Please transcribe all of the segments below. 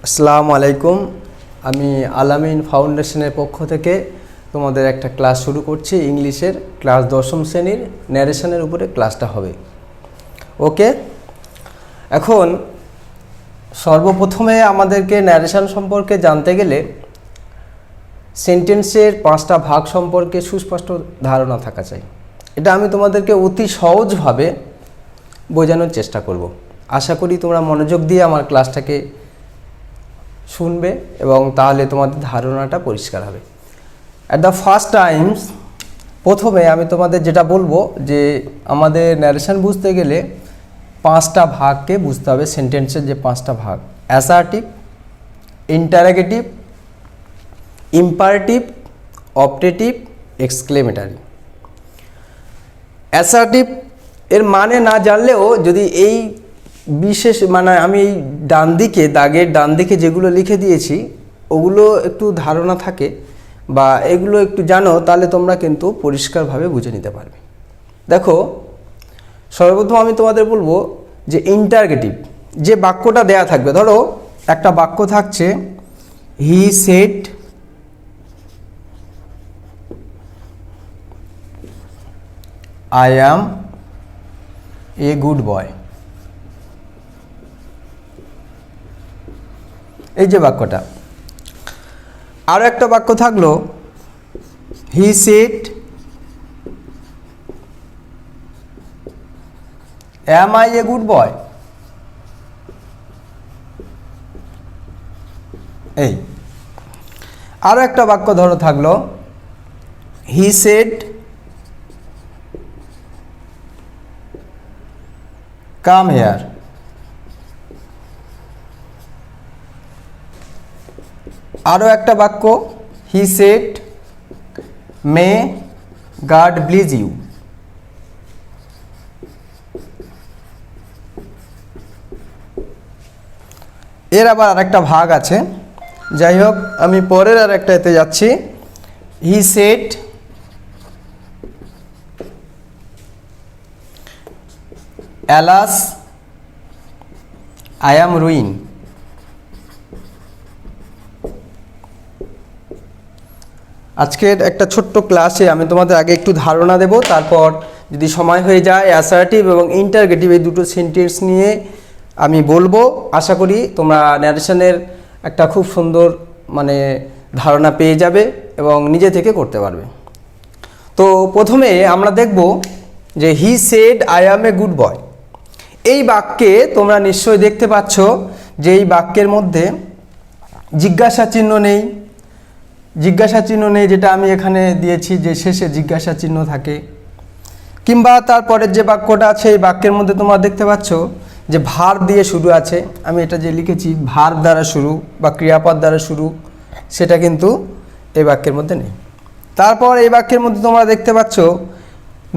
আসসালামু আলাইকুম। আমি আলামিন ফাউন্ডেশনের পক্ষ থেকে তোমাদের একটা ক্লাস শুরু করছি। ইংলিশের ক্লাস 10ম শ্রেণীর ন্যারেশনের উপরে ক্লাসটা হবে। ওকে, এখন সর্বপ্রথমে আমাদেরকে ন্যারেশন সম্পর্কে জানতে গেলে সেন্টেন্সের 5টা ভাগ সম্পর্কে সুস্পষ্ট ধারণা থাকা চাই। এটা আমি তোমাদেরকে অতি সহজভাবে বোঝানোর চেষ্টা করব। আশা করি তোমরা মনোযোগ দিয়ে আমার ক্লাসটাকে শুনবে এবং তাহলে তোমাদের ধারণাটা পরিষ্কার হবে। অ্যাট দ্য ফার্স্ট টাইমস প্রথমে আমি তোমাদের যেটা বলবো যে আমাদের ন্যারেশন বুঝতে গেলে 5টা ভাগকে বুঝতে হবে। সেন্টেন্সের যে 5টা ভাগ: assertive, interrogative, imperative, optative, exclamatory. Assertive এর মানে না জানলেও যদি এই বিশেষ আমি এই ডান দিকে দাগের ডান দিকে যেগুলো লিখে দিয়েছি ওগুলো একটু ধারণা থাকে বা এগুলো একটু জানো, তাহলে তোমরা কিন্তু পরিষ্কারভাবে বুঝে নিতে পারবে। দেখো, সর্বপ্রথম আমি তোমাদের বলবো যে ইন্টারোগেটিভ যে বাক্যটা দেয়া থাকবে। ধরো একটা বাক্য থাকছে, হি said I am a good boy. এই যে বাক্যটা। আরও একটা বাক্য থাকলো, he said am I a good boy. এই আরও একটা বাক্য ধরো থাকলো, হি সেড কাম হেয়ার। আরও একটা বাক্য, he said may God bless you. এর আবার আরেকটা ভাগ আছে, যাই হোক আমি পরের আর একটা এতে যাচ্ছি। He said alas I am ruin. আজকের একটা ছোট্ট ক্লাসে আমি তোমাদের আগে একটু ধারণা দেব, তারপর যদি সময় হয়ে যায় অ্যাসার্টিভ এবং ইন্টারোগেটিভ এই দুটো সেন্টেন্স নিয়ে আমি বলবো। আশা করি তোমরা ন্যারেশনের একটা খুব সুন্দর ধারণা পেয়ে যাবে এবং নিজে থেকে করতে পারবে। তো প্রথমে আমরা দেখব যে হি said I am a good boy. এই বাক্যে তোমরা নিশ্চয়ই দেখতে পাচ্ছ যে এই বাক্যের মধ্যে জিজ্ঞাসা চিহ্ন নেই। জিজ্ঞাসা চিহ্ন নেই, যেটা আমি এখানে দিয়েছি যে শেষে জিজ্ঞাসা চিহ্ন থাকে। কিংবা তারপরের যে বাক্যটা আছে এই বাক্যের মধ্যে তোমরা দেখতে পাচ্ছ যে ভার্ব দিয়ে শুরু আছে। আমি এটা যে লিখেছি ভার্ব দ্বারা শুরু বা ক্রিয়াপদ দ্বারা শুরু, সেটা কিন্তু এই বাক্যের মধ্যে নেই। তারপর এই বাক্যের মধ্যে তোমরা দেখতে পাচ্ছ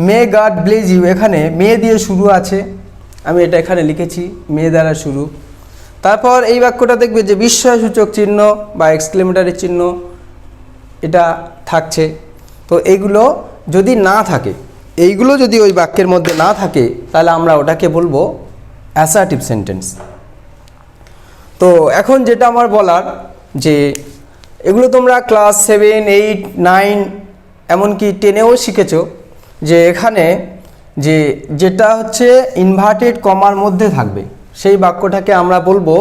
মে গড ব্লেস ইউ, এখানে মে দিয়ে শুরু আছে। আমি এটা এখানে লিখেছি মে দ্বারা শুরু। তারপর এই বাক্যটা দেখবে যে বিস্ময়সূচক চিহ্ন বা এক্সক্লেমেটরি চিহ্ন এটা থাকছে। তো এইগুলো যদি না থাকে, এইগুলো যদি ওই বাক্যের মধ্যে না থাকে, তাহলে আমরা ওটাকে বলবো অ্যাসার্টিভ সেন্টেন্স। তো এখন যেটা আমার বলার যে এগুলো তোমরা ক্লাস 7, 8, 9 এমনকি 10এও শিখেছো যে এখানে যেটা হচ্ছে ইনভার্টেড কমার মধ্যে থাকবে সেই বাক্যটাকে আমরা বলবো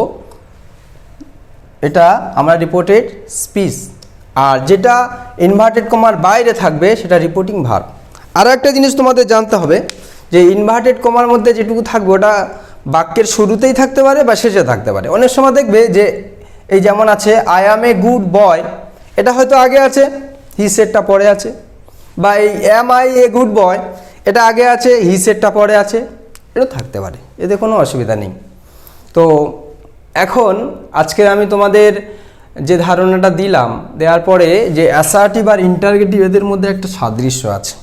এটা আমরা রিপোর্টেড স্পিচ, আর যেটা ইনভার্টেড কমার বাইরে থাকবে সেটা রিপোর্টিং ভার্ব। আরও একটা জিনিস তোমাদের জানতে হবে যে ইনভার্টেড কমার মধ্যে যেটুকু থাকবে ওটা বাক্যের শুরুতেই থাকতে পারে বা শেষে থাকতে পারে। অনেক সময় দেখবে যে এই যেমন আছে I am a good boy, এটা হয়তো আগে আছে, হি সেডটা পরে আছে। বা এই am I a good boy, এটা আগে আছে, হি সেডটা পরে আছে। এটা থাকতে পারে, এতে কোনো অসুবিধা নেই। তো এখন আজকে আমি তোমাদের যে ধারণাটা দিলাম, দেওয়ার পরে যে অ্যাসার্টিভ আর ইন্টারোগেটিভ এদের মধ্যে একটা সাদৃশ্য আছে,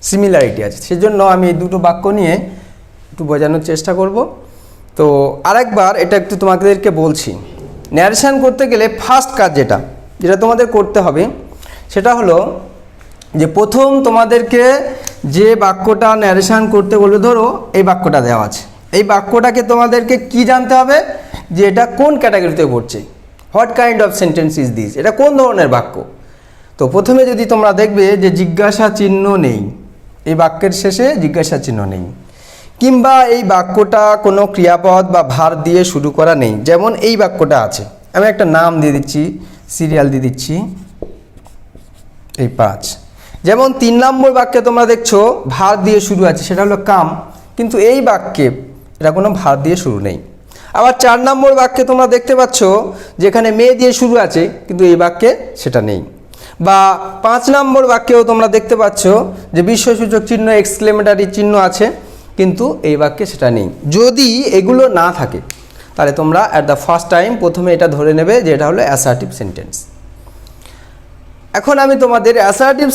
সিমিলারিটি আছে, সেজন্য আমি এই দুটো বাক্য নিয়ে একটু বোঝানোর চেষ্টা করব। তো আরেকবার এটা একটু তোমাদেরকে বলছি। ন্যারেশন করতে গেলে ফার্স্ট কাজ যেটা তোমাদের করতে হবে সেটা হলো যে প্রথম তোমাদেরকে যে বাক্যটা ন্যারেশন করতে বলবে, ধরো এই বাক্যটা দেওয়া আছে, এই বাক্যটাকে তোমাদেরকে কি জানতে হবে যে এটা কোন ক্যাটাগরিতে পড়ছে। What kind of sentence is this, এটা কোন ধরনের বাক্য। তো প্রথমে যদি তোমরা দেখবে যে জিজ্ঞাসা চিহ্ন নেই, এই বাক্যের শেষে জিজ্ঞাসা চিহ্ন নেই, কিংবা এই বাক্যটা কোনো ক্রিয়াপদ বা ভার দিয়ে শুরু করা নেই। যেমন এই বাক্যটা আছে, আমি একটা নাম দিয়ে দিচ্ছি, সিরিয়াল দিয়ে দিচ্ছি এই 5। যেমন 3 নম্বর বাক্যে তোমরা দেখছো ভার দিয়ে শুরু আছে, সেটা হলো কাম, কিন্তু এই বাক্যে এটা কোনো ভার দিয়ে শুরু নেই। আবার 4 নম্বর বাক্যে তোমরা দেখতে পাচ্ছ যেখানে মে দিয়ে শুরু আছে, কিন্তু এই বাক্যে সেটা নেই। বা 5 নম্বর বাক্যেও তোমরা দেখতে পাচ্ছ যে বিস্ময়সূচক চিহ্ন, এক্সক্লেমেটরি চিহ্ন আছে, কিন্তু এই বাক্যে সেটা নেই। যদি এগুলো না থাকে তাহলে তোমরা অ্যাট দ্য ফার্স্ট টাইম প্রথমে এটা ধরে নেবে যে এটা হলো অ্যাসার্টিভ সেন্টেন্স। এখন আমি তোমাদের অ্যাসার্টিভ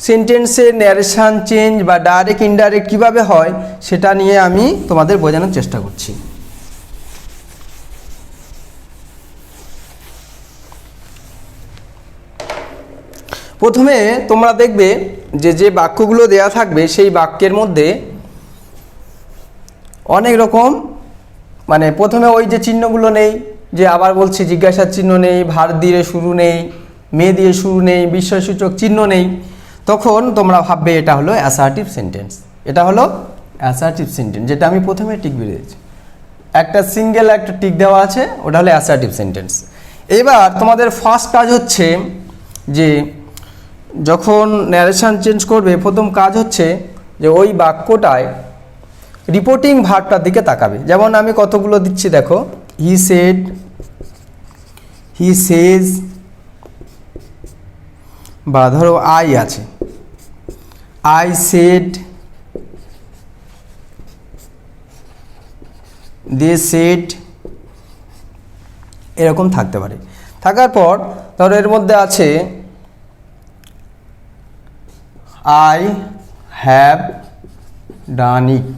সেন্টেন্সের ন্যারেশন চেঞ্জ বা ডাইরেক্ট ইনডাইরেক্ট কীভাবে হয় সেটা নিয়ে আমি তোমাদের বোঝানোর চেষ্টা করছি। প্রথমে তোমরা দেখবে যে বাক্যগুলো দেয়া থাকবে সেই বাক্যের মধ্যে অনেক রকম, মানে প্রথমে ওই যে চিহ্নগুলো নেই, যে আবার বলছি জিজ্ঞাসার চিহ্ন নেই, ভার দিয়ে শুরু নেই, মে দিয়ে শুরু নেই, বিস্ময়সূচক চিহ্ন নেই, তখন তোমরা ভাববে এটা হলো অ্যাসার্টিভ সেন্টেন্স। এটা হলো অ্যাসার্টিভ সেন্টেন্স, যেটা আমি প্রথমে টিক বেরিয়েছি, একটা সিঙ্গেল একটা টিক দেওয়া আছে, ওটা হলো অ্যাসার্টিভ সেন্টেন্স। এবার তোমাদের ফার্স্ট কাজ হচ্ছে যে যখন ন্যারেশন চেঞ্জ করবে, প্রথম কাজ হচ্ছে যে ওই বাক্যটায় রিপোর্টিং ভার্বটার দিকে তাকাবে। যেমন আমি কতগুলো দিচ্ছি দেখো, হি সেড, হি সেজ, বা ধরো আই আছে, আই সেড, দে সেড, এরকম থাকতে পারে। থাকার পর ধরো এর মধ্যে আছে I have done it,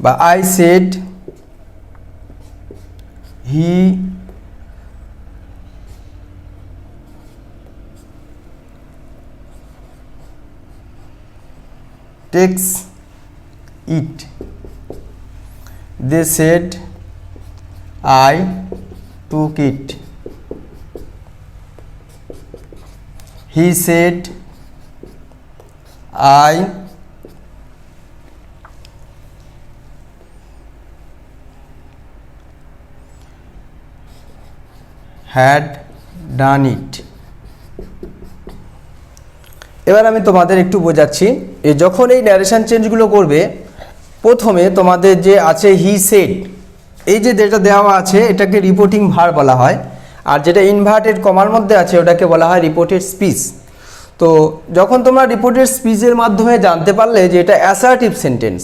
বা I said, he takes it, they said, I took it, he said, I had done it। এবার আমি তোমাদের একটু বোঝাচ্ছি, যখন এই ন্যারেশন চেঞ্জগুলো করবে, প্রথমে তোমাদের যে আছে হি সেড, এই যে যেটা দেওয়া আছে এটাকে রিপোর্টিং ভার্ব বলা হয়, আর যেটা ইনভার্টেড কমার মধ্যে আছে ওটাকে বলা হয় রিপোর্টেড স্পিচ। তো যখন তোমরা রিপোর্টেড স্পিচের মাধ্যমে জানতে পারলে যে এটা অ্যাসার্টিভ সেন্টেন্স,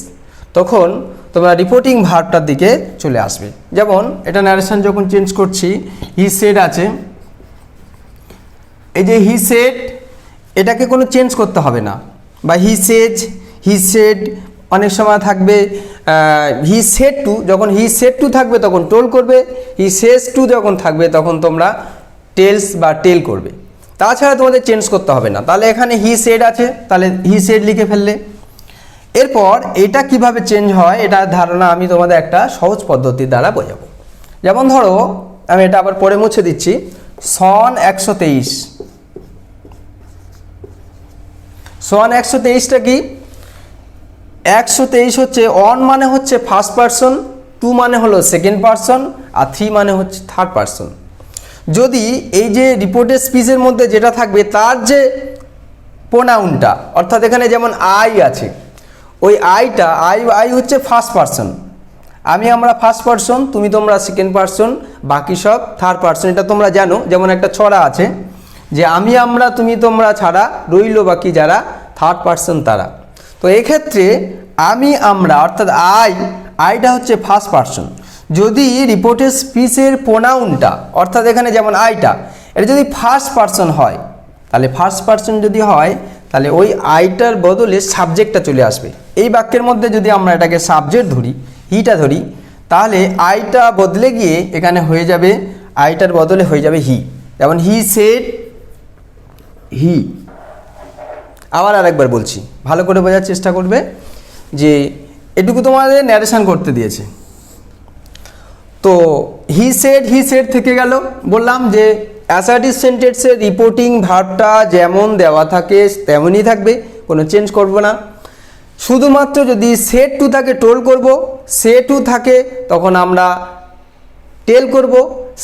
তখন তোমরা রিপোর্টিং ভার্বটার দিকে চলে আসবে। যেমন এটা ন্যারেশন যখন চেঞ্জ করছি, হি সেড আছে, এই যে হি সেড এটাকে কোনো চেঞ্জ করতে হবে না, বা হি সেজ, হি সেড, অনেক সময় থাকবে হি সেড টু, যখন হি সেড টু থাকবে তখন টোল করবে, হি সেজ টু যখন থাকবে তখন তোমরা টেলস বা টেল করবে, তাছাড়া তোমাদের চেঞ্জ করতে হবে না। তাহলে এখানে হি সেড আছে, তাহলে হি সেড লিখে ফেললে। এরপর এটা কিভাবে চেঞ্জ হয় এটার ধারণা আমি তোমাদের একটা সহজ পদ্ধতির দ্বারা বোঝাবো। যেমন ধরো আমি এটা আবার পরে মুছে দিচ্ছি, সন 123, সন 123টা কি, 123 হচ্ছে অন মানে হচ্ছে ফার্স্ট পারসন, টু মানে হলো সেকেন্ড পারসন, আর 3 মানে হচ্ছে থার্ড পারসন। যদি এই যে রিপোর্টেড স্পিচের মধ্যে যেটা থাকবে তার যে প্রোনাউনটা, অর্থাৎ এখানে যেমন আই আছে, ওই আইটা আই হচ্ছে ফার্স্ট পারসন, আমরা ফার্স্ট পারসন, তোমরা সেকেন্ড পারসন, বাকি সব থার্ড পারসন, এটা তোমরা জানো। যেমন একটা ছড়া আছে যে আমরা তোমরা ছাড়া রইল বাকি যারা, থার্ড পারসন তারা। তো এক্ষেত্রে আমরা অর্থাৎ আইটা হচ্ছে ফার্স্ট পারসন। যদি রিপোর্টেড স্পিচের প্রোনাউনটা, অর্থাৎ এখানে যেমন আইটা, এটা যদি ফার্স্ট পারসন হয়, তাহলে ফার্স্ট পারসন যদি হয় তাহলে ওই আইটার বদলে সাবজেক্টটা চলে আসবে। এই বাক্যের মধ্যে যদি আমরা এটাকে সাবজেক্ট ধরি, হিটা ধরি, তাহলে আইটা বদলে গিয়ে এখানে হয়ে যাবে, আইটার বদলে হয়ে যাবে হি। যেমন হি সেড, হি। আবার আরেকবার বলছি, ভালো করে বোঝার চেষ্টা করবে যে এটুকু তোমাদের ন্যারেশন করতে দিয়েছে। তো হি সেড থেকে গেল। বললাম যে অ্যাসার্টিভ সেন্টেন্সের রিপোর্টিং ভার্বটা যেমন দেওয়া থাকে তেমনই থাকবে, কোনো চেঞ্জ করব না। শুধুমাত্র যদি সেড টু থাকে টোল করব, সে টু থাকে তখন আমরা টেল করব,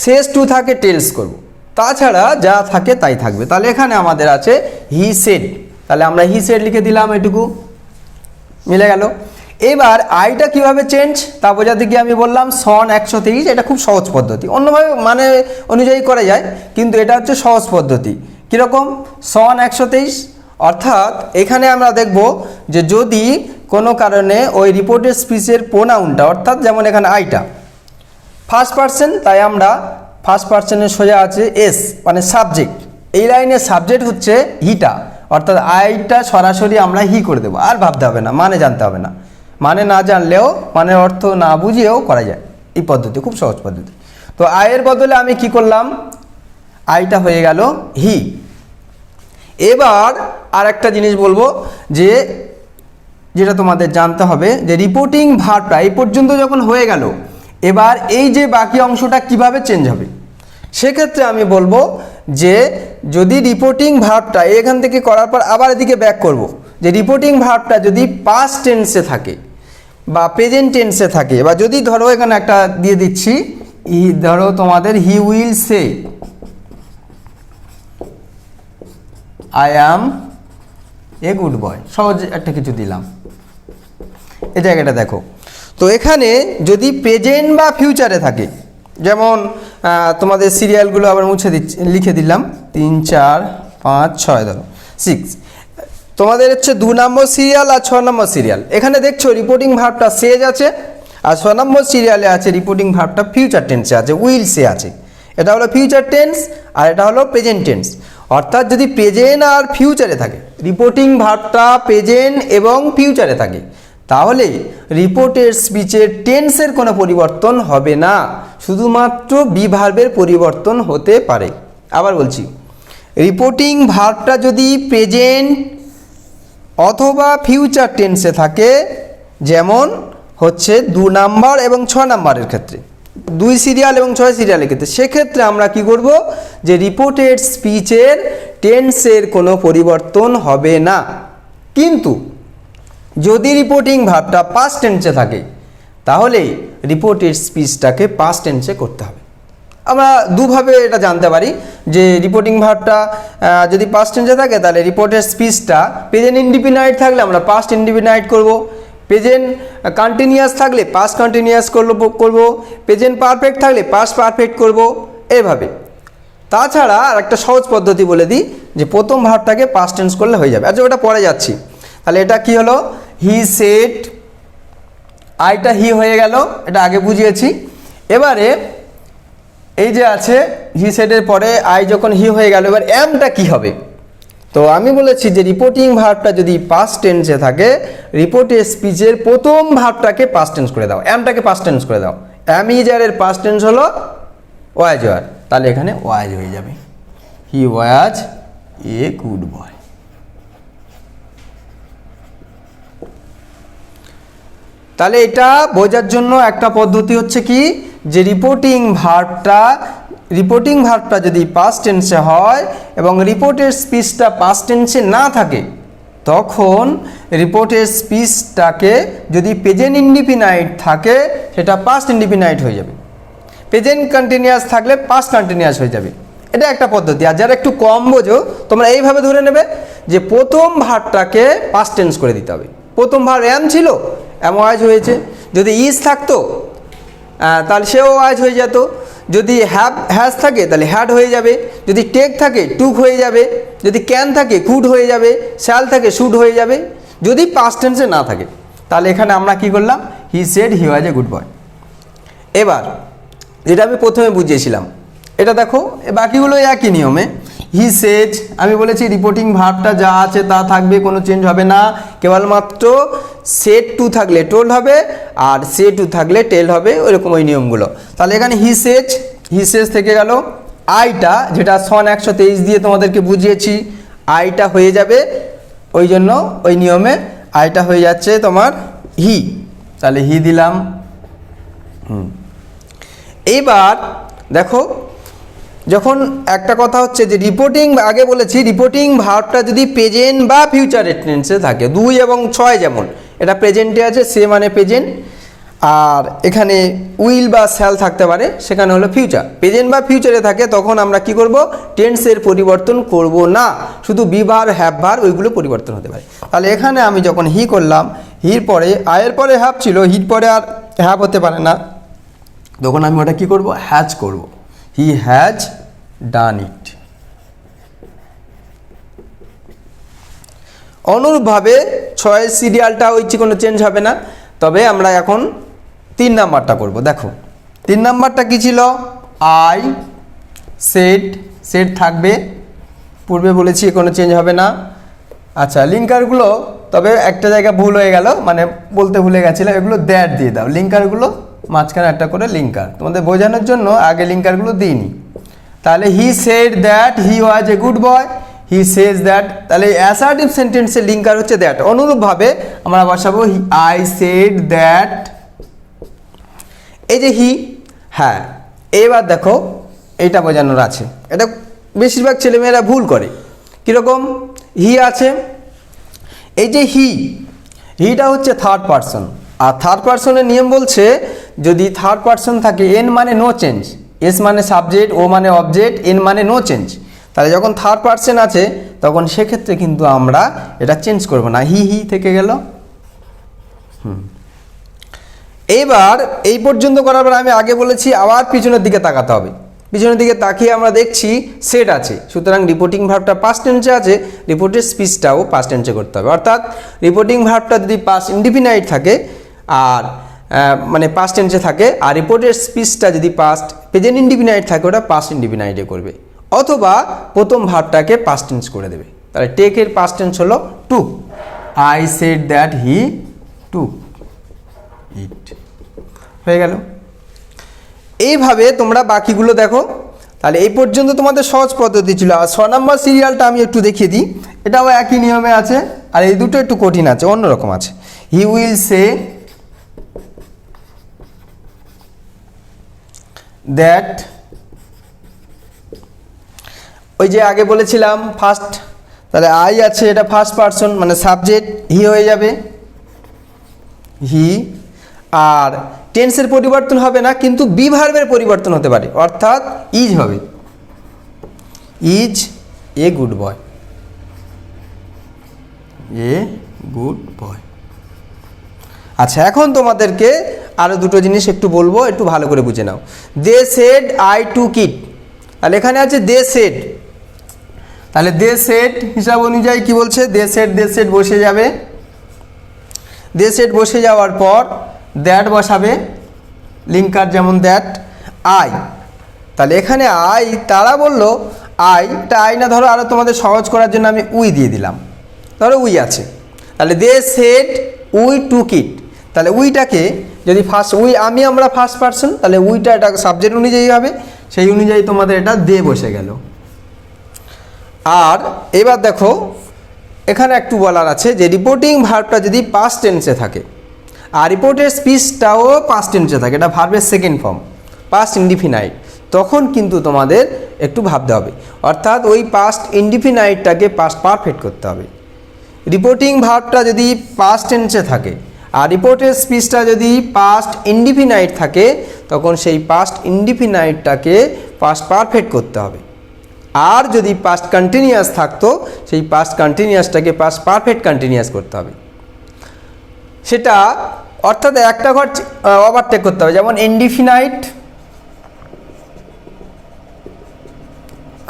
সেস টু থাকে টেলস করব, তাছাড়া যা থাকে তাই থাকবে। তাহলে এখানে আমাদের আছে হি সেড, তাহলে আমরা হি সেড লিখে দিলাম, এটুকু মিলে গেল। এবার আইটা কিভাবে চেঞ্জ তা বোঝাতে গিয়ে আমি বললাম সন 123, এটা খুব সহজ পদ্ধতি, অন্যভাবে মানে অনুযায়ী করা যায়, কিন্তু এটা হচ্ছে সহজ পদ্ধতি। কীরকম? সন 123, অর্থাৎ এখানে আমরা দেখব যে যদি কোনো কারণে ওই রিপোর্টেড স্পিচের প্রোনাউনটা, অর্থাৎ যেমন এখানে আইটা ফার্স্ট পারসন, তাই আমরা ফার্স্ট পারসনের সোজা আছে এস মানে সাবজেক্ট, এই লাইনের সাবজেক্ট হচ্ছে হিটা, অর্থাৎ আইটা সরাসরি আমরা হি করে দেবো, আর ভাবতে হবে না, মানে জানতে হবে না, মানে না জানলেও মানে অর্থ না বুঝিয়েও করা যায় এই পদ্ধতি, খুব সহজ পদ্ধতি। তো আয়ের বদলে আমি কি করলাম, আইটা হয়ে গেল হি। এবার আর একটা জিনিস বলবো যে যেটা তোমাদের জানতে হবে যে রিপোর্টিং ভার্বটা এই পর্যন্ত যখন হয়ে গেল, এবার এই যে বাকি অংশটা কিভাবে চেঞ্জ হবে, সেক্ষেত্রে আমি বলবো যে যদি রিপোর্টিং ভার্বটা এখান থেকে করার পর আবার এদিকে ব্যাক করব, যে রিপোর্টিং ভার্বটা যদি পাস্ট টেন্সে থাকে বা প্রেজেন্ট টেন্সে থাকে, বা যদি ধরো এখানে একটা দিয়ে দিচ্ছি, ধরো তোমাদের he will say I am a good boy, সহজ একটা কিছু দিলাম, এই জায়গাটা দেখো। তো এখানে যদি প্রেজেন্ট বা ফিউচারে থাকে, যেমন তোমাদের সিরিয়ালগুলো আবার মুছে দিচ্ছি, লিখে দিলাম 3 4 5 6, ধরো 6, তোমাদের হচ্ছে 2 নম্বর সিরিয়াল আর 6 নম্বর সিরিয়াল। এখানে দেখছো রিপোর্টিং ভার্বটা সেজ আছে, আর 6 নম্বর সিরিয়ালে আছে রিপোর্টিং ভার্বটা ফিউচার টেন্সে আছে, উইল সে আছে। এটা হলো ফিউচার টেন্স আর এটা হলো প্রেজেন্ট টেন্স। অর্থাৎ যদি প্রেজেন্ট আর ফিউচারে থাকে, রিপোর্টিং ভার্বটা প্রেজেন্ট এবং ফিউচারে থাকে, তাহলে রিপোর্টের স্পিচের টেন্সের কোনো পরিবর্তন হবে না, শুধুমাত্র বি ভার্বের পরিবর্তন হতে পারে। আবার বলছি, রিপোর্টিং ভার্বটা যদি প্রেজেন্ট অথবা ফিউচার টেন্সে থাকে, যেমন হচ্ছে 2 নাম্বার এবং 6 নাম্বারের ক্ষেত্রে, 2 সিরিয়াল এবং 6 সিরিয়ালের ক্ষেত্রে, সেক্ষেত্রে আমরা কি করব, যে রিপোর্টেড স্পিচের টেন্সের কোনো পরিবর্তন হবে না। কিন্তু যদি রিপোর্টিং ভার্বটা পাস্ট টেন্সে থাকে, তাহলে রিপোর্টেড স্পিচটাকে পাস্ট টেন্সে করতে হবে। আমরা দুভাবে এটা জানতে পারি যে রিপোর্টিং ভার্বটা যদি পাস্ট টেন্সে থাকে, তাহলে রিপোর্টেড স্পিচটা প্রেজেন্ট ইনডিফিনাইট থাকলে আমরা পাস্ট ইনডিফিনাইট করব, প্রেজেন্ট কন্টিনিউয়াস থাকলে পাস্ট কন্টিনিউয়াস করব, প্রেজেন্ট পারফেক্ট থাকলে পাস্ট পারফেক্ট করব, এইভাবে। তাছাড়া আর একটা সহজ পদ্ধতি বলে দিই, যে প্রথম ভার্বটাকে পাস্ট টেন্স করলে হয়ে যাবে। আচ্ছা, ওটা পরে যাচ্ছি। তাহলে এটা কি হলো, হি সেড, আইটা হি হয়ে গেল, এটা আগে বুঝিয়েছি। এবারে এই যে আছে হি সেডের পরে আই যখন হি হয়ে গেল, এবার এমটা কি হবে? তো আমি বলেছি যে রিপোর্টিং ভার্বটা যদি পাস্ট টেন্সে থাকে, রিপোর্টের স্পিচের প্রথম ভার্বটাকে পাস্ট টেন্স করে দাও, এমটাকে পাস্ট টেন্স করে দাও। এম ইজ এর পাস্ট টেন্স হলো ওয়াজ ওয়ার, তাহলে এখানে ওয়াজ হয়ে যাবে, হি ওয়াজ এ গুড বয়। তাহলে এটা বোঝার জন্য একটা পদ্ধতি হচ্ছে কি, যে রিপোর্টিং ভার্বটা যদি পাস্ট টেন্সে হয় এবং রিপোর্টের স্পিচটা পাস্ট টেন্সে না থাকে, তখন রিপোর্টের স্পিচটাকে যদি প্রেজেন্ট ইনডিফিনাইট থাকে, সেটা পাস্ট ইনডিফিনাইট হয়ে যাবে, প্রেজেন্ট কন্টিনিউয়াস থাকলে পাস্ট কন্টিনিউয়াস হয়ে যাবে। এটা একটা পদ্ধতি। আর যারা একটু কম বোঝো, তোমরা এইভাবে ধরে নেবে যে প্রথম ভার্বটাকে পাস্ট টেন্স করে দিতে হবে। প্রথম ভার্ব এম ছিল, এম ওয়াজ হয়েছে, যদি ইজ থাকতো তাহলে সেও ওয়াজ হয়ে যেত, যদি হ্যাজ থাকে তাহলে হ্যাড হয়ে যাবে, যদি টেক থাকে টুক হয়ে যাবে, যদি ক্যান থাকে কুড হয়ে যাবে, শ্যাল থাকে শুড হয়ে যাবে, যদি পাস্ট টেন্সে না থাকে। তাহলে এখানে আমরা কি করলাম, he said he was a good boy. এবার যেটা আমি প্রথমে বুঝিয়েছিলাম, এটা দেখো, বাকিগুলো একই নিয়মে। হি সেড, আমি বলেছি রিপোর্টিং ভার্বটা যা আছে তা থাকবে, কোনো চেঞ্জ হবে না, কেবলমাত্র সেড টু থাকলে টোল্ড হবে আর সে টু থাকলে টেল হবে, ওইরকম ওই নিয়মগুলো। তাহলে এখানে হি সেজ থেকে গেল, আইটা যেটা সন 123 দিয়ে তোমাদেরকে বুঝিয়েছি, আইটা হয়ে যাবে, ওই জন্য ওই নিয়মে আইটা হয়ে যাচ্ছে তোমার হি, তাহলে হি দিলাম। এইবার দেখো, যখন একটা কথা হচ্ছে যে রিপোর্টিং, আগে বলেছি রিপোর্টিং ভার্বটা যদি প্রেজেন্ট বা ফিউচার টেন্সে থাকে, 2 এবং 6 যেমন এটা প্রেজেন্টে আছে, সে মানে প্রেজেন্ট, আর এখানে উইল বা শ্যাল থাকতে পারে, সেখানে হলো ফিউচার। প্রেজেন্ট বা ফিউচারে থাকে তখন আমরা কি করব, টেন্সের পরিবর্তন করব না, শুধু বি ভার হ্যাভ ভার ওইগুলো পরিবর্তন হতে পারে। তাহলে এখানে আমি যখন হি করলাম, হির পরে আয়ের পরে হ্যাভ ছিল, হির পরে আর হ্যাভ হতে পারে না, তখন আমি ওটা কি করব, হ্যাজ করব। হি হ্যাজ ডান ইট। অনুরূপভাবে 6 সিরিয়ালটা ওই কোনো চেঞ্জ হবে না, তবে আমরা এখন 3 নাম্বারটা করব। দেখো 3 নাম্বারটা কি ছিল, আই সেড, সেড থাকবে, পূর্বে বলেছি কোনো চেঞ্জ হবে না। আচ্ছা, লিঙ্কারগুলো তবে একটা জায়গা ভুল হয়ে গেল, মানে বলতে ভুলে গেছিলাম, এগুলো দ্যাট দিয়ে দাও, লিঙ্কারগুলো মাঝখানে একটা করে লিঙ্কার, তোমাদের বোঝানোর জন্য আগে লিঙ্কারগুলো দিইনি। তাহলে he said that he was a good boy, he says that, তাহলে অ্যাসার্টিভ সেন্টেন্সের লিঙ্কার হচ্ছে দ্যাট। অনুরূপভাবে আমরা বসাবো আই সেড দ্যাট, এই যে হি, হ্যাঁ এবার দেখো এটা বোঝানোর আছে, এটা বেশিরভাগ ছেলেমেয়েরা ভুল করে। কীরকম, হি আছে, এই যে হিটা হচ্ছে থার্ড পারসন, আর থার্ড পারসনের নিয়ম বলছে যদি থার্ড পারসন থাকে, এন মানে নো চেঞ্জ, এস মানে সাবজেক্ট, ও মানে অবজেক্ট, এন মানে নো চেঞ্জ, তাহলে যখন থার্ড পারসন আছে তখন সেক্ষেত্রে কিন্তু আমরা এটা চেঞ্জ করব না, হি থেকে গেল। এইবার এই পর্যন্ত করার পর আমি আগে বলেছি আবার পিছনের দিকে তাকাতে হবে, পিছনের দিকে তাকিয়ে আমরা দেখছি সেট আছে, সুতরাং রিপোর্টিং ভার্বটা পাস্ট টেন্সে আছে, রিপোর্টের স্পিচটাও পাস্ট টেন্সে করতে হবে। অর্থাৎ রিপোর্টিং ভার্বটা যদি পাস্ট ইনডিফিনাইট থাকে আর মানে পাস্ট টেন্সে থাকে, আর রিপোর্টের স্পিচটা যদি পাস্ট প্রেজেন্ট ইনডিফিনাইট থাকে ওটা পাস্ট ইনডিফিনাইটে করবে, অথবা প্রথম ভার্বটাকে পাস্ট টেন্স করে দেবে। তাহলে টেকের পাস্ট টেন্স হলো টুক, আই সেড দ্যাট হি টুক ইট, হয়ে গেল। এইভাবে তোমরা বাকিগুলো দেখো। তাহলে এই পর্যন্ত তোমাদের সহজ পদ্ধতি ছিল। আর 6 নম্বর সিরিয়ালটা আমি একটু দেখিয়ে দিই, এটাও একই নিয়মে আছে, আর এই দুটো একটু কঠিন আছে, অন্যরকম আছে। হি উইল সে দ্যাট, ওই যে আগে বলেছিলাম ফার্স্ট, তাহলে আই আছে, এটা ফার্স্ট পারসন মানে সাবজেক্ট, হি হয়ে যাবে হি, আর টেন্সের পরিবর্তন হবে না, কিন্তু বি ভার্বের পরিবর্তন হতে পারে, অর্থাৎ ইজ হবে, is a good boy, a good boy. আচ্ছা, এখন তোমাদেরকে আরও দুটো জিনিস একটু বলবো, একটু ভালো করে বুঝে নাও। দে সেড আই টুক ইট, তাহলে এখানে আছে দে সেড, তাহলে দে সেড হিসাব অনুযায়ী কি বলছে, দে সেড বসে যাবে, দে সেড বসে যাওয়ার পর দ্যাট বসাবে, লিঙ্কার যেমন দ্যাট, আই, তাহলে এখানে আই, তারা বললো আইটা আই না, ধরো আরও তোমাদের সহজ করার জন্য আমি উই দিয়ে দিলাম, ধরো উই আছে, তাহলে দে সেড উই টুক ইট, তাহলে উইটাকে যদি ফার্স্ট আমরা ফার্স্ট পারসন, তাহলে উইটা এটা সাবজেক্ট অনুযায়ী হবে, সেই অনুযায়ী তোমাদের এটা দে বসে গেল। আর এবার দেখো এখানে একটু বলার আছে যে রিপোর্টিং ভার্বটা যদি পাস্ট টেন্সে থাকে আর রিপোর্টের স্পিচটাও পাস্ট টেন্সে থাকে, এটা ভার্বের সেকেন্ড ফর্ম পাস্ট ইনডিফিনাইট, তখন কিন্তু তোমাদের একটু ভাবতে হবে, অর্থাৎ ওই পাস্ট ইনডিফিনাইটটাকে পাস্ট পারফেক্ট করতে হবে। রিপোর্টিং ভার্বটা যদি পাস্ট টেন্সে থাকে আর রিপোর্টের স্পিচটা যদি পাস্ট ইনডিফিনাইট থাকে, তখন সেই পাস্ট ইনডিফিনাইটটাকে পাস্ট পারফেক্ট করতে হবে। আর যদি পাস্ট কন্টিনিউয়াস থাকতো, সেই পাস্ট কন্টিনিউয়াসটাকে পাস্ট পারফেক্ট কন্টিনিউয়াস করতে হবে, সেটা অর্থাৎ একটা ঘর ওভারটেক করতে হবে, যেমন ইনডিফিনাইট,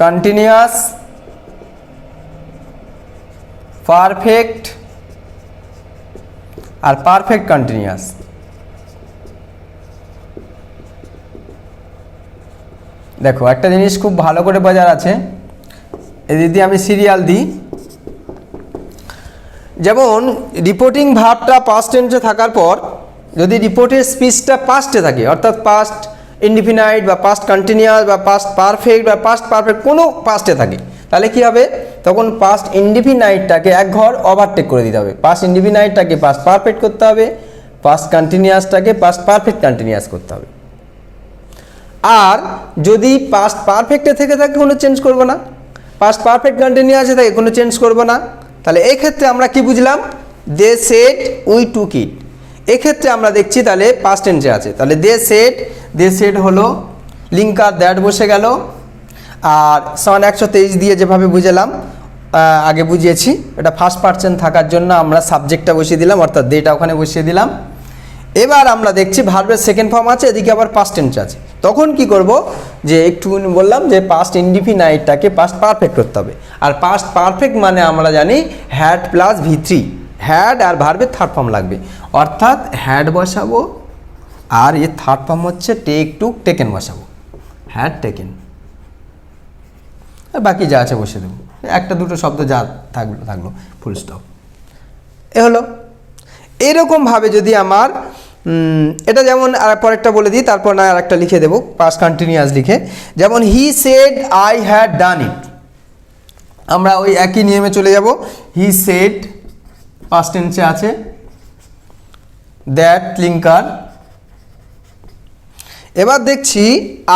কন্টিনিউয়াস, পারফেক্ট আর পারফেক্ট কন্টিনিউয়াস। দেখো একটা জিনিস খুব ভালো করে বোঝার আছে, এই যদি আমি সিরিয়াল দিই, যেমন রিপোর্টিং ভার্বটা পাস্ট টেন্সে থাকার পর যদি রিপোর্টের স্পিচটা পাস্টে থাকে, অর্থাৎ পাস্ট ইনডিফিনাইট বা পাস্ট কন্টিনিউয়াস বা পাস্ট পারফেক্ট বা পাস্ট পারফেক্ট কোনো পাস্টে থাকে, তাহলে কি হবে, তখন পাস্ট ইনডিফিনাইটটাকে এক ঘর ওভারটেক করে দিতে হবে, পাস্ট ইনডিফিনাইটটাকে পাস্ট পারফেক্ট করতে হবে, পাস্ট কন্টিনিউয়াসটাকে পাস্ট পারফেক্ট কন্টিনিউয়াস করতে হবে। আর যদি পাস্ট পারফেক্টে থেকে থাকে কোনো চেঞ্জ করব না, পাস্ট পারফেক্ট কন্টিনিউয়াসে থাকে কোনো চেঞ্জ করব না। তাহলে এই ক্ষেত্রে আমরা কি বুঝলাম, দে সেড উই টুক ইট, এক্ষেত্রে আমরা দেখছি তাহলে পাস্ট টেন্সে আছে। তাহলে দে সেড হলো লিঙ্কার দ্যাট বসে গেল, আর সন 123 দিয়ে যেভাবে বুঝালাম আগে বুঝিয়েছি, এটা ফার্স্ট পারসন থাকার জন্য আমরা সাবজেক্টটা বসিয়ে দিলাম, অর্থাৎ দেটা ওখানে বসিয়ে দিলাম। এবার আমরা দেখছি ভার্বের সেকেন্ড ফর্ম আছে, এদিকে আবার পাস্ট টেন্স আছে। তখন কি করব, যে একটু বললাম যে পাস্ট ইনডিফিনাইটটাকে পাস্ট পারফেক্ট করতে হবে। আর পাস্ট পারফেক্ট মানে আমরা জানি হ্যাড প্লাস V3, হ্যাড আর ভার্বের থার্ড ফর্ম লাগবে, অর্থাৎ হ্যাড বসাবো আর এর থার্ড ফর্ম হচ্ছে টেক টুক টেকেন বসাবো, হ্যাড টেকেন, আর বাকি যা আছে বসে দেবো, একটা দুটো শব্দ যা থাকলো ফুল স্টপ। এ হলো এরকমভাবে যদি আমার এটা যেমন আর পরেরটা বলে দিই, তারপর না আর একটা লিখে দেবো পাস্ট কন্টিনিউয়াস লিখে, যেমন he said I had done it, আমরা ওই একই নিয়মে চলে যাব। হি সেড পাস্ট টেন্সে আছে, দ্যাট লিঙ্কার, এবার দেখছি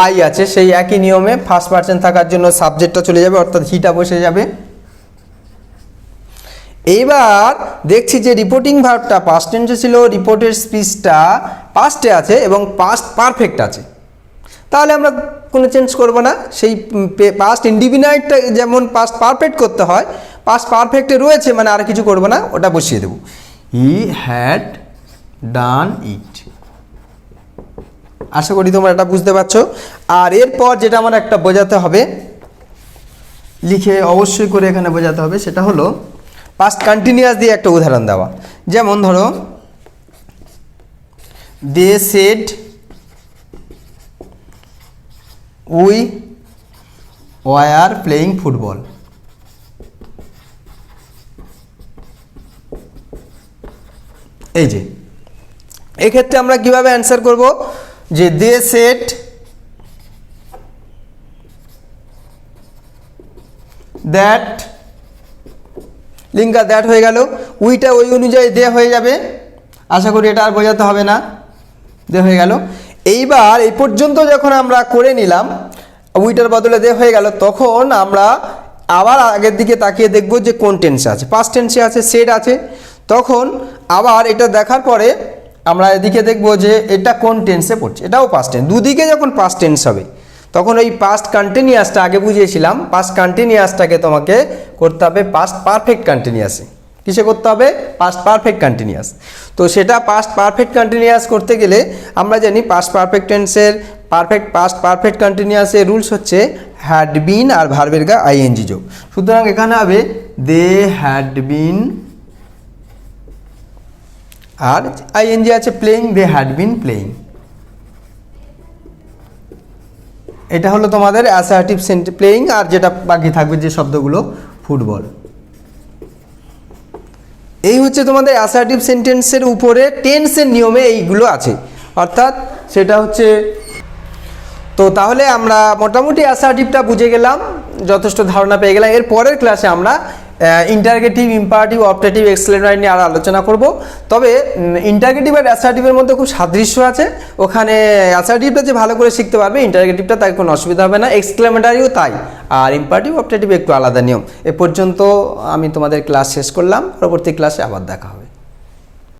আই আছে, সেই একই নিয়মে ফার্স্ট পারসন থাকার জন্য সাবজেক্টটা চলে যাবে, অর্থাৎ হিটা বসে যাবে। এইবার দেখছি যে রিপোর্টিং ভার্বটা পাস্ট টেন্সে ছিল, রিপোর্টের স্পিচটা পাস্টে আছে এবং পাস্ট পারফেক্ট আছে, তাহলে আমরা কোনো চেঞ্জ করব না। সেই পাস্ট ইনডিফিনাইটটা যেমন পাস্ট পারফেক্ট করতে হয়, পাস্ট পারফেক্টে রয়েছে মানে আর কিছু করব না, ওটা বসিয়ে দেব, হি হ্যাড ডান ইট। আশা করি তোমরা এটা বুঝতে পারছো। আর এরপর যেটা আমার একটা বোঝাতে হবে, লিখে অবশ্যই করে এখানে বোঝাতে হবে, সেটা হলো পাস্ট কন্টিনিউয়াস দিয়ে একটা উদাহরণ দেওয়া। যেমন ধরো they said we were playing football, এই যে এক্ষেত্রে আমরা কিভাবে অ্যান্সার করব, যে they said that, linker that হয়ে গেল, উইটা ওই অনুযায়ী দে হয়ে যাবে, আশা করি এটা আর বোঝাতে হবে না, দে হয়ে গেল। এইবার এই পর্যন্ত যখন আমরা করে নিলাম, উইটার বদলে দে হয়ে গেল, তখন আমরা আবার আগের দিকে তাকিয়ে দেখব যে কোন টেন্সে আছে, পাস্ট টেন্সে আছে, সেড আছে। তখন আবার এটা দেখার পরে আমরা এদিকে দেখব যে এটা কোন টেন্সে পড়ছে, এটাও পাস্ট টেন্স, দুদিকে যখন পাস্ট টেন্স হবে তখন ওই পাস্ট কন্টিনিউয়াসটা আগে বুঝিয়েছিলাম, পাস্ট কন্টিনিউয়াসটাকে তোমাকে করতে হবে পাস্ট পারফেক্ট কন্টিনিউয়াসে। কিসে করতে হবে, পাস্ট পারফেক্ট কন্টিনিউয়াস। তো সেটা পাস্ট পারফেক্ট কন্টিনিউয়াস করতে গেলে আমরা জানি পাস্ট পারফেক্ট টেন্সের পাস্ট পারফেক্ট কন্টিনিউয়াসের রুলস হচ্ছে হ্যাড বিন আর ভার্বের গা আইএনজি যোগ। সুতরাং এখানে হবে দে হ্যাড বিন আর আইএনজি আছে playing, they had been playing. এটা হলো তোমাদের অ্যাসার্টিভ প্লেইং, আর যেটা বাকি থাকবে যে শব্দগুলো ফুটবল। এই হচ্ছে তোমাদের অ্যাসার্টিভ সেন্টেন্সের উপরে টেন্সের নিয়মে এইগুলো আছে, অর্থাৎ সেটা হচ্ছে। তো তাহলে আমরা মোটামুটি অ্যাসার্টিভটা বুঝে গেলাম, যথেষ্ট ধারণা পেয়ে গেলাম। এর পরের ক্লাসে আমরা ইন্টারগেটিভ, ইম্পারেটিভ, অপটেটিভ, এক্সক্লেমেটরি নিয়ে আরও আলোচনা করব। তবে ইন্টারগেটিভ আর অ্যাসার্টিভের মধ্যে খুব সাদৃশ্য আছে, ওখানে অ্যাসার্টিভটা যে ভালো করে শিখতে পারবে, ইন্টারগেটিভটা তাই কোনো অসুবিধা হবে না, এক্সক্লেমেটরিও তাই, আর ইম্পারেটিভ, অপটেটিভ একটু আলাদা নিয়ম। এ পর্যন্ত আমি তোমাদের ক্লাস শেষ করলাম, পরবর্তী ক্লাসে আবার দেখা হবে।